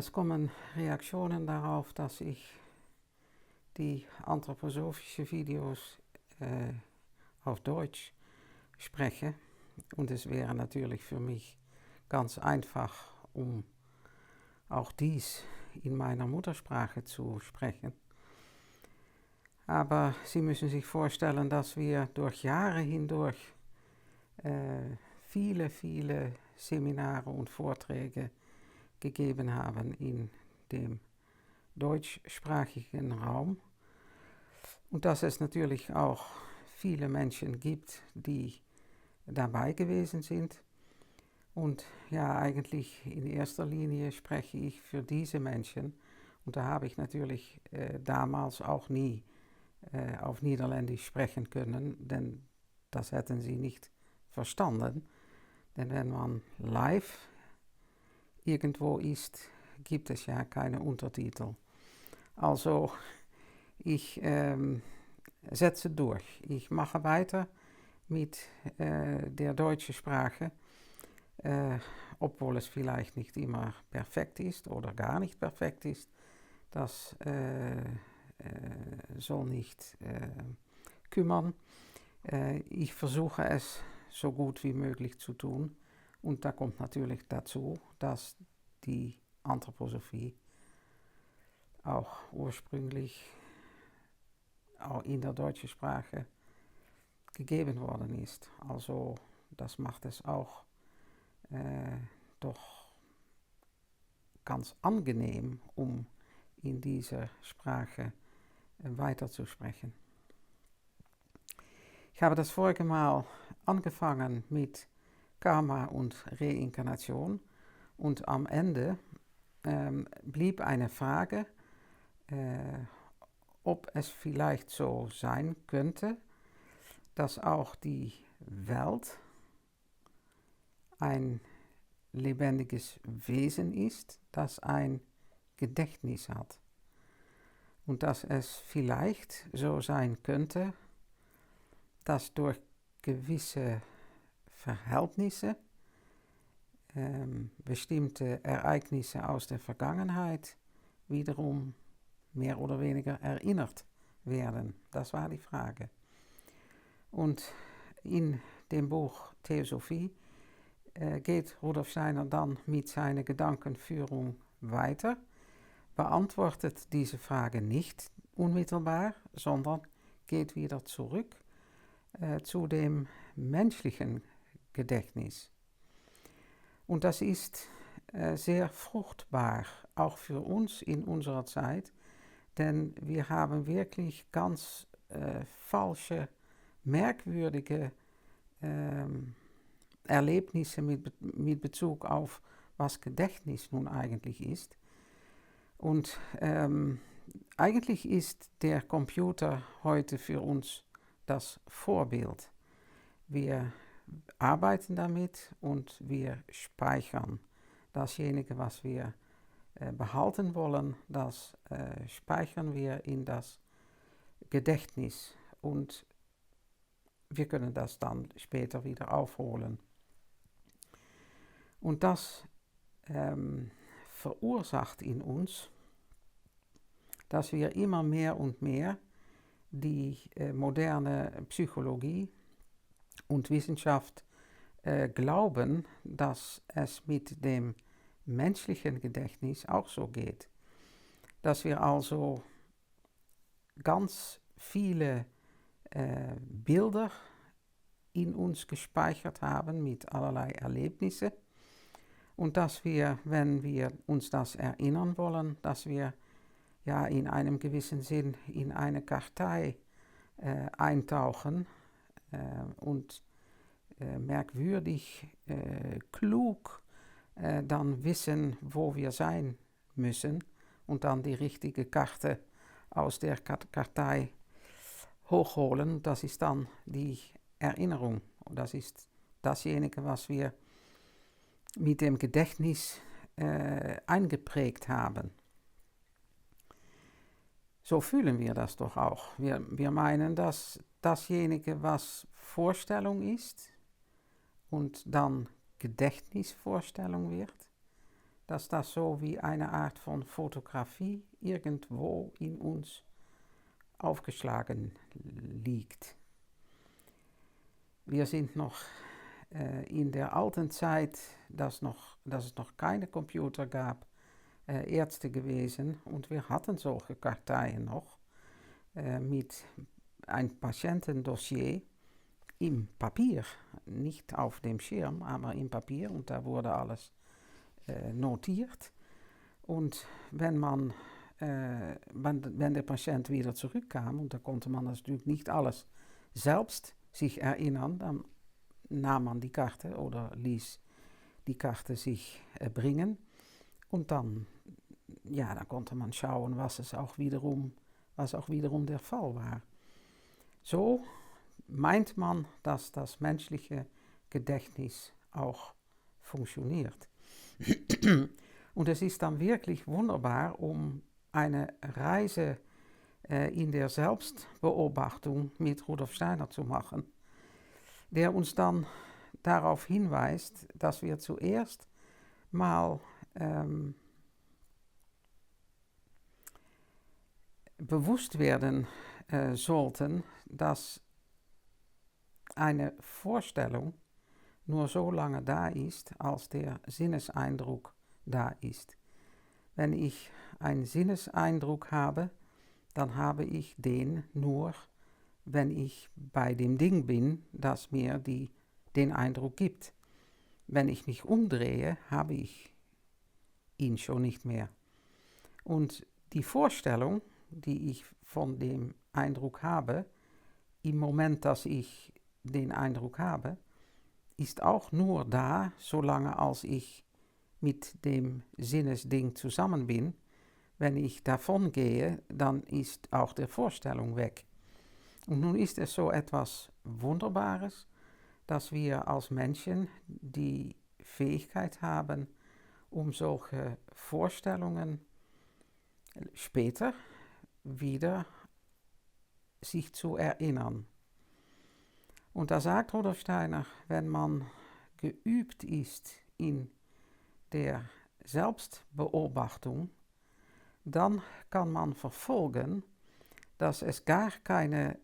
es kommen Reaktionen darauf, dass ich die anthroposophische Videos auf Deutsch spreche. Und es wäre natürlich für mich ganz einfach, um auch dies in meiner Muttersprache zu sprechen. Aber Sie müssen sich vorstellen, dass wir durch Jahre hindurch viele Seminare und Vorträge gegeben haben in dem deutschsprachigen Raum und dass es natürlich auch viele Menschen gibt, die dabei gewesen sind. Und ja, eigentlich in erster Linie spreche ich für diese Menschen und da habe ich natürlich damals auch nie auf Niederländisch sprechen können, denn das hätten sie nicht verstanden. Denn wenn man live irgendwo ist, gibt es ja keine Untertitel. Also ich setze durch. Ich mache weiter mit der deutschen Sprache, obwohl es vielleicht nicht immer perfekt ist oder gar nicht perfekt ist. Das soll nicht kümmern. Ich versuche es so gut wie möglich zu tun. Und da kommt natürlich dazu, dass die Anthroposophie auch ursprünglich auch in der deutschen Sprache gegeben worden ist. Also das macht es auch doch ganz angenehm, um in dieser Sprache weiterzusprechen. Ich habe das vorige Mal angefangen mit Karma und Reinkarnation und am Ende blieb eine Frage, ob es vielleicht so sein könnte, dass auch die Welt ein lebendiges Wesen ist, das ein Gedächtnis hat. Und dass es vielleicht so sein könnte, dass durch gewisse Verhältnisse bestimmte Ereignisse aus der Vergangenheit wiederum mehr oder weniger erinnert werden. Das war die Frage. Und in dem Buch Theosophie geht Rudolf Steiner dann mit seiner Gedankenführung weiter, beantwortet diese Frage nicht unmittelbar, sondern geht wieder zurück zu dem menschlichen Gedächtnis. Und das ist sehr fruchtbar, auch für uns in unserer Zeit, denn wir haben wirklich ganz falsche, merkwürdige Erlebnisse mit Bezug auf, was Gedächtnis nun eigentlich ist. Und eigentlich ist der Computer heute für uns das Vorbild. Wir arbeiten damit und wir speichern. Dasjenige, was wir behalten wollen, das speichern wir in das Gedächtnis und wir können das dann später wieder aufholen. Und das verursacht in uns, dass wir immer mehr und mehr die moderne Psychologie und Wissenschaft glauben, dass es mit dem menschlichen Gedächtnis auch so geht. Dass wir also ganz viele Bilder in uns gespeichert haben mit allerlei Erlebnissen und dass wir, wenn wir uns das erinnern wollen, dass wir ja in einem gewissen Sinn in eine Kartei eintauchen und merkwürdig klug dann wissen, wo wir sein müssen und dann die richtige Karte aus der Kartei hochholen. Das ist dann die Erinnerung. Das ist dasjenige, was wir mit dem Gedächtnis eingeprägt haben. So fühlen wir das doch auch. Wir meinen, dass dasjenige, was Vorstellung ist und dann Gedächtnisvorstellung wird, dass das so wie eine Art von Fotografie irgendwo in uns aufgeschlagen liegt. Wir sind noch in der alten Zeit, dass es noch keine Computer gab, Ärzte gewesen und wir hatten solche Karteien noch mit ein Patientendossier im Papier, nicht auf dem Schirm, aber im Papier und da wurde alles notiert. Und wenn der Patient wieder zurückkam, und da konnte man natürlich nicht alles selbst sich erinnern, dann nahm man die Karte oder ließ die Karte sich bringen und dann konnte man schauen, was auch wiederum der Fall war. So meint man, dass das menschliche Gedächtnis auch funktioniert. Und es ist dann wirklich wunderbar, um eine Reise in der Selbstbeobachtung mit Rudolf Steiner zu machen, der uns dann darauf hinweist, dass wir zuerst mal bewusst werden sollten, dass eine Vorstellung nur so lange da ist, als der Sinneseindruck da ist. Wenn ich einen Sinneseindruck habe, dann habe ich den nur, wenn ich bei dem Ding bin, das mir den Eindruck gibt. Wenn ich mich umdrehe, habe ich ihn schon nicht mehr. Und die Vorstellung, die ich von dem Eindruck habe, im Moment, dass ich den Eindruck habe, ist auch nur da, solange als ich mit dem Sinnesding zusammen bin. Wenn ich davon gehe, dann ist auch die Vorstellung weg. Und nun ist es so etwas Wunderbares, dass wir als Menschen die Fähigkeit haben, um solche Vorstellungen später wieder sich zu erinnern. Und da sagt Rudolf Steiner, wenn man geübt ist in der Selbstbeobachtung, dann kann man verfolgen, dass es gar kein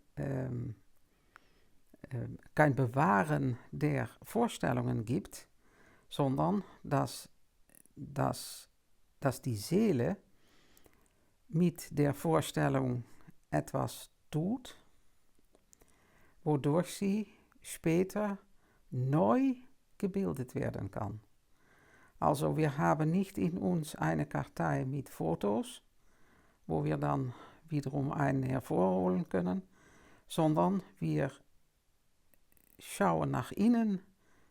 Bewahren der Vorstellungen gibt, sondern dass die Seele mit der Vorstellung etwas tut, wodurch sie später neu gebildet werden kann. Also wir haben nicht in uns eine Kartei mit Fotos, wo wir dann wiederum einen hervorholen können, sondern wir schauen nach innen,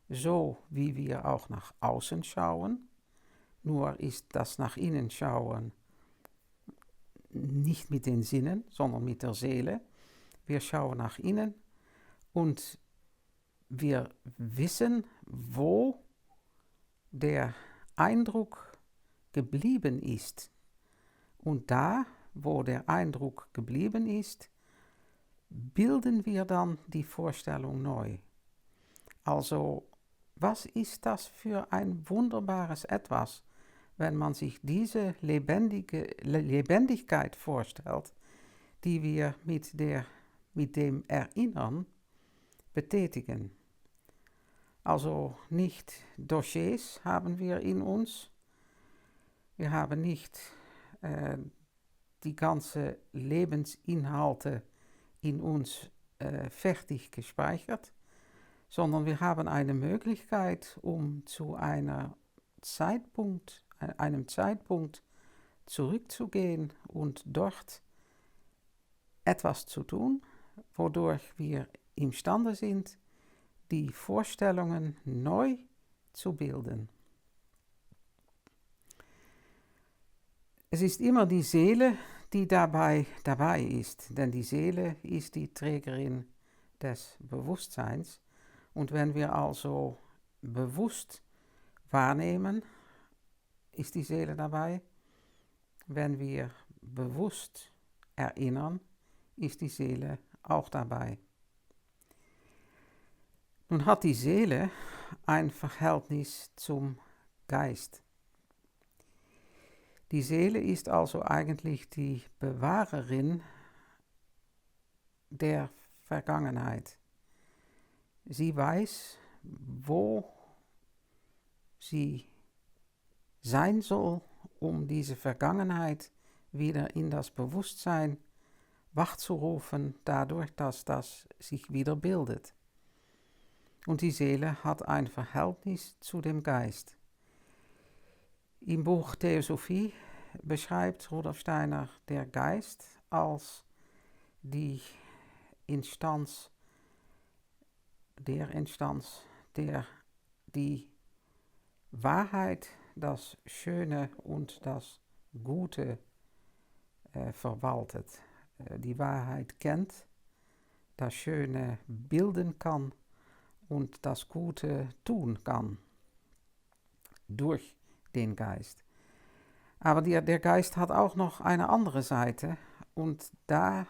so wie wir auch nach außen schauen. Nur ist das nach innen schauen nicht mit den Sinnen, sondern mit der Seele. Wir schauen nach innen und wir wissen, wo der Eindruck geblieben ist. Und da, wo der Eindruck geblieben ist, bilden wir dann die Vorstellung neu. Also, was ist das für ein wunderbares Etwas, wenn man sich diese Lebendigkeit vorstellt, die wir mit dem Erinnern betätigen. Also nicht Dossiers haben wir in uns, wir haben nicht die ganzen Lebensinhalte in uns fertig gespeichert, sondern wir haben eine Möglichkeit, um zu einem Zeitpunkt zurückzugehen und dort etwas zu tun, wodurch wir imstande sind, die Vorstellungen neu zu bilden. Es ist immer die Seele, die dabei ist, denn die Seele ist die Trägerin des Bewusstseins. Und wenn wir also bewusst wahrnehmen, ist die Seele dabei. Wenn wir bewusst erinnern, ist die Seele auch dabei. Nun hat die Seele ein Verhältnis zum Geist. Die Seele ist also eigentlich die Bewahrerin der Vergangenheit. Sie weiß, wo sie sein soll, um diese Vergangenheit wieder in das Bewusstsein wachzurufen, dadurch, dass das sich wieder bildet. Und die Seele hat ein Verhältnis zu dem Geist. Im Buch Theosophie beschreibt Rudolf Steiner der Geist als die Instanz, der die Wahrheit, das Schöne und das Gute verwaltet. Die Wahrheit kennt, das Schöne bilden kann und das Gute tun kann durch den Geist. Aber der Geist hat auch noch eine andere Seite und da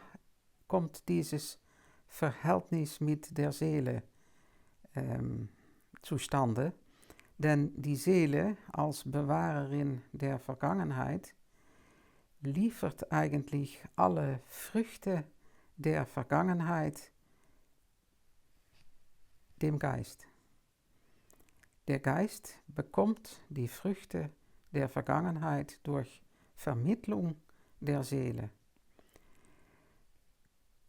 kommt dieses Verhältnis mit der Seele zustande. Denn die Seele als Bewahrerin der Vergangenheit liefert eigentlich alle Früchte der Vergangenheit dem Geist. Der Geist bekommt die Früchte der Vergangenheit durch Vermittlung der Seele.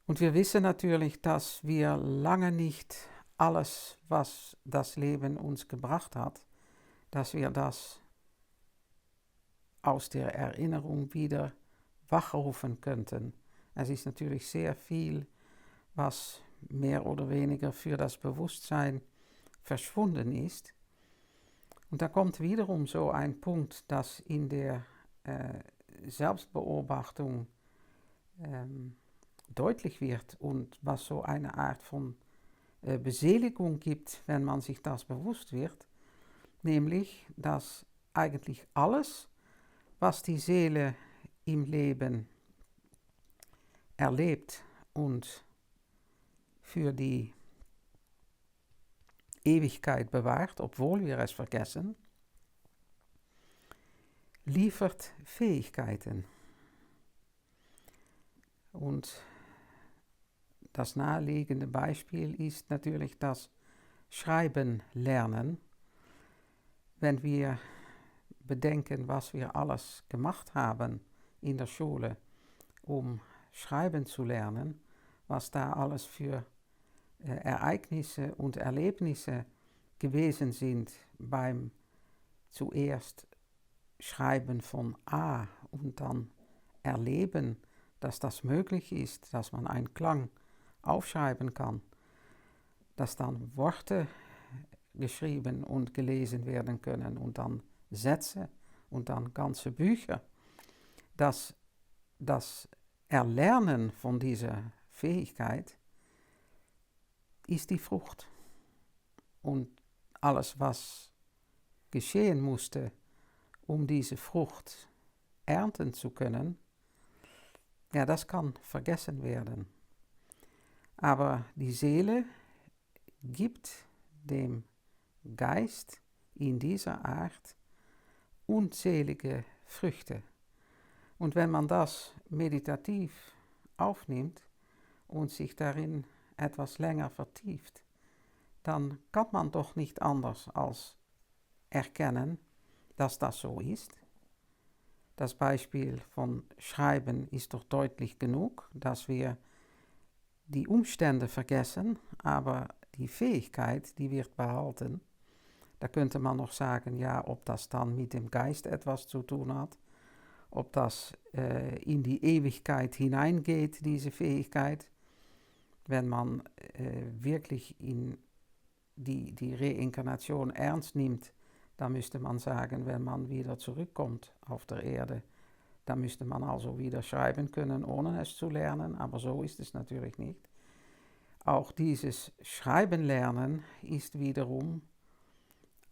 Und wir wissen natürlich, dass wir lange nicht alles, was das Leben uns gebracht hat, dass wir das aus der Erinnerung wieder wachrufen könnten. Es ist natürlich sehr viel, was mehr oder weniger für das Bewusstsein verschwunden ist. Und da kommt wiederum so ein Punkt, dass in der Selbstbeobachtung deutlich wird und was so eine Art von Beseligung gibt, wenn man sich das bewusst wird, nämlich, dass eigentlich alles, was die Seele im Leben erlebt und für die Ewigkeit bewahrt, obwohl wir es vergessen, liefert Fähigkeiten. Und das naheliegende Beispiel ist natürlich das Schreiben lernen. Wenn wir bedenken, was wir alles gemacht haben in der Schule, um schreiben zu lernen, was da alles für Ereignisse und Erlebnisse gewesen sind beim zuerst Schreiben von A und dann erleben, dass das möglich ist, dass man einen Klang aufschreiben kann, dass dann Worte geschrieben und gelesen werden können und dann Sätze und dann ganze Bücher. Das Erlernen von dieser Fähigkeit ist die Frucht. Und alles, was geschehen musste, um diese Frucht ernten zu können, ja, das kann vergessen werden. Aber die Seele gibt dem Geist in dieser Art unzählige Früchte. Und wenn man das meditativ aufnimmt und sich darin etwas länger vertieft, dann kann man doch nicht anders als erkennen, dass das so ist. Das Beispiel von Schreiben ist doch deutlich genug, dass wir die Umstände vergessen, aber die Fähigkeit, die wird behalten. Da könnte man noch sagen, ja, ob das dann mit dem Geist etwas zu tun hat, ob das in die Ewigkeit hineingeht, diese Fähigkeit. Wenn man wirklich in die Reinkarnation ernst nimmt, dann müsste man sagen, wenn man wieder zurückkommt auf der Erde, dann müsste man also wieder schreiben können, ohne es zu lernen, aber so ist es natürlich nicht. Auch dieses Schreiben lernen ist wiederum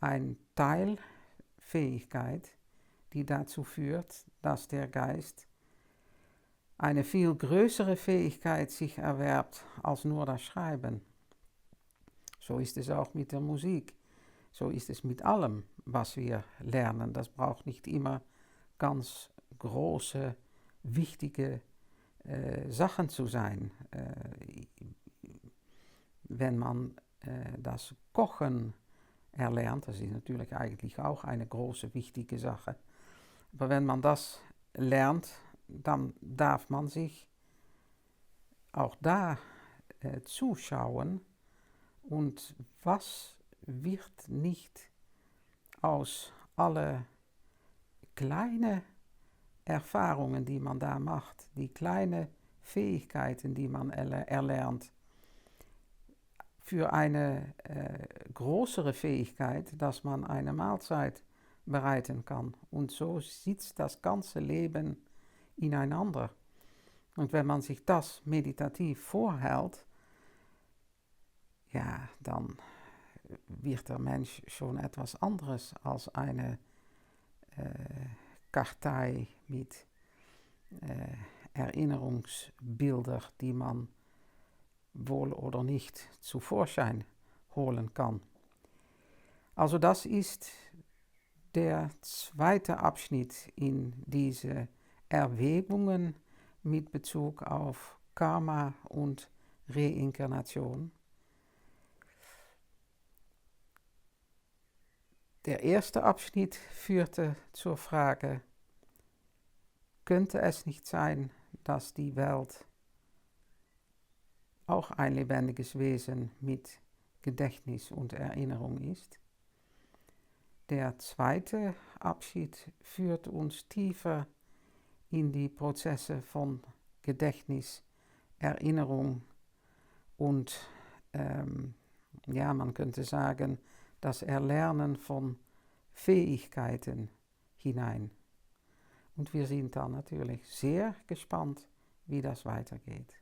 eine Teilfähigkeit, die dazu führt, dass der Geist eine viel größere Fähigkeit sich erwerbt als nur das Schreiben. So ist es auch mit der Musik. So ist es mit allem, was wir lernen. Das braucht nicht immer ganz große, wichtige Sachen zu sein. Wenn man das Kochen erlernt, das ist natürlich eigentlich auch eine große, wichtige Sache. Aber wenn man das lernt, dann darf man sich auch da zuschauen und was wird nicht aus alle kleine Erfahrungen, die man da macht, die kleine Fähigkeiten, die man erlernt, für eine größere Fähigkeit, dass man eine Mahlzeit bereiten kann. Und so sitzt das ganze Leben ineinander. Und wenn man sich das meditativ vorhält, ja, dann wird der Mensch schon etwas anderes als eine Kartei mit Erinnerungsbilder, die man wohl oder nicht zu Vorschein holen kann. Also das ist der zweite Abschnitt in diese Erwägungen mit Bezug auf Karma und Reinkarnation. Der erste Abschnitt führte zur Frage, könnte es nicht sein, dass die Welt auch ein lebendiges Wesen mit Gedächtnis und Erinnerung ist? Der zweite Abschnitt führt uns tiefer in die Prozesse von Gedächtnis, Erinnerung und ja, man könnte sagen, das Erlernen von Fähigkeiten hinein. Und wir sind da natürlich sehr gespannt, wie das weitergeht.